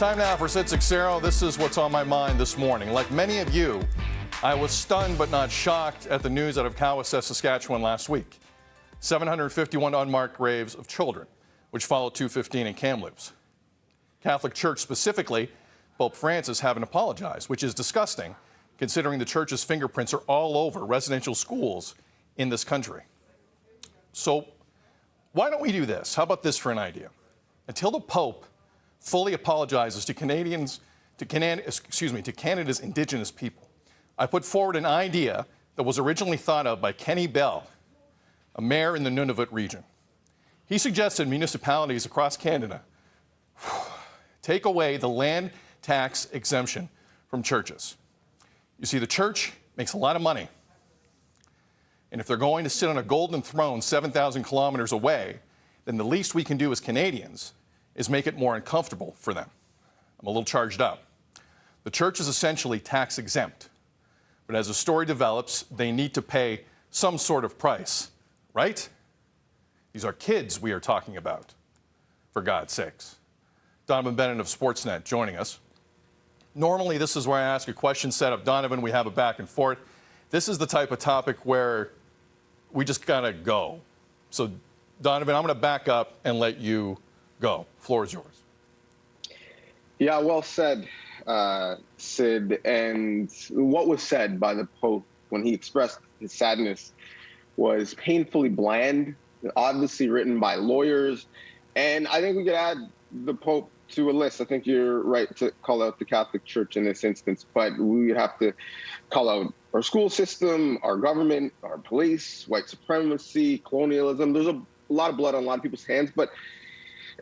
Time now for Sid Sixero. This is what's on my mind this morning. Like many of you, I was stunned but not shocked at the news out of Cowassess, Saskatchewan last week. 751 unmarked graves of children, which followed 215 in Kamloops. Catholic Church specifically, Pope Francis haven't apologized, which is disgusting, considering the Church's fingerprints are all over residential schools in this country. So why don't we do this? How about this for an idea? Until the Pope fully apologizes to Canada's Indigenous people, I put forward an idea that was originally thought of by Kenny Bell, a mayor in the Nunavut region. He suggested municipalities across Canada take away the land tax exemption from churches. You see, the church makes a lot of money. And if they're going to sit on a golden throne 7,000 kilometers away, then the least we can do as Canadians is make it more uncomfortable for them. I'm a little charged up. The church is essentially tax exempt. But as the story develops, they need to pay some sort of price, right? These are kids we are talking about, for God's sakes. Donnovan Bennett of Sportsnet joining us. Normally, this is where I ask a question set up. Donnovan, we have a back and forth. This is the type of topic where we just gotta go. So, Donnovan, I'm gonna back up and let you go. Floor is yours. Yeah, well said, Sid. And what was said by the Pope when he expressed his sadness was painfully bland, obviously written by lawyers. And I think we could add the Pope to a list. I think you're right to call out the Catholic Church in this instance, but we have to call out our school system, our government, our police, white supremacy, colonialism. There's a lot of blood on a lot of people's hands, but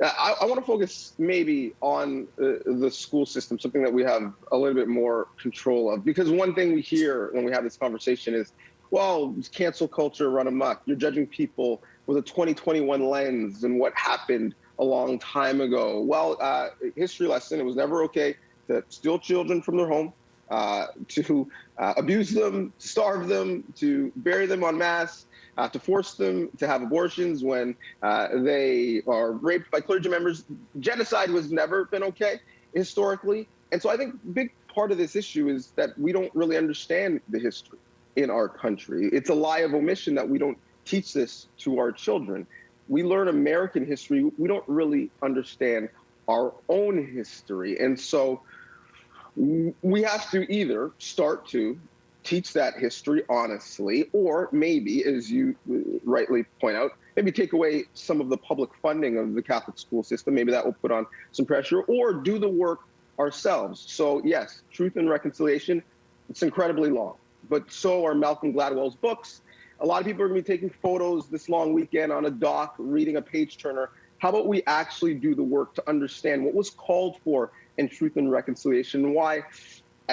I want to focus maybe on the school system, something that we have a little bit more control of. Because one thing we hear when we have this conversation is, well, cancel culture run amok. You're judging people with a 2021 lens and what happened a long time ago. Well, history lesson, it was never okay to steal children from their home, to abuse them, to starve them, to bury them en masse, to force them to have abortions when they are raped by clergy members. Genocide has never been okay historically. And so I think a big part of this issue is that we don't really understand the history in our country. It's a lie of omission that we don't teach this to our children. We learn American history. We don't really understand our own history. And so we have to either start to teach that history honestly, or maybe, as you rightly point out, maybe take away some of the public funding of the Catholic school system. Maybe that will put on some pressure, or do the work ourselves. So yes, Truth and Reconciliation, it's incredibly long, but so are Malcolm Gladwell's books. A lot of people are going to be taking photos this long weekend on a dock, reading a page turner. How about we actually do the work to understand what was called for in Truth and Reconciliation, and why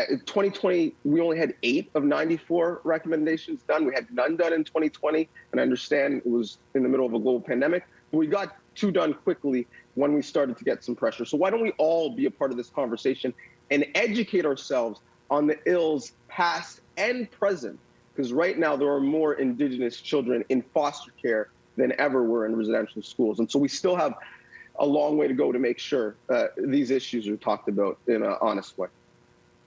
in 2020, we only had 8 of 94 recommendations done. We had none done in 2020, and I understand it was in the middle of a global pandemic. But we got 2 done quickly when we started to get some pressure. So why don't we all be a part of this conversation and educate ourselves on the ills past and present? Because right now there are more Indigenous children in foster care than ever were in residential schools. And so we still have a long way to go to make sure these issues are talked about in an honest way.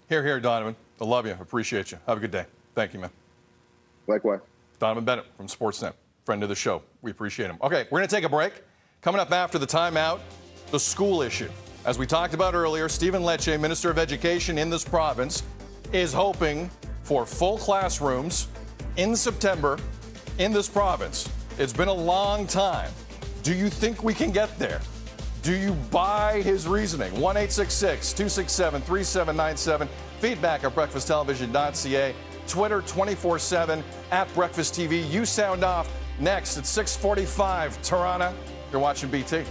Here, here, Donnovan. I love you. Appreciate you. Have a good day. Thank you, man. Likewise. Donnovan Bennett from Sportsnet, friend of the show. We appreciate him. Okay, we're going to take a break. Coming up after the timeout, the school issue. As we talked about earlier, Stephen Lecce, Minister of Education in this province, is hoping for full classrooms in September in this province. It's been a long time. Do you think we can get there? Do you buy his reasoning? 1-866-267-3797. Feedback at breakfasttelevision.ca. Twitter 24/7 at Breakfast TV. You sound off next at 6:45. Tirana, you're watching BT.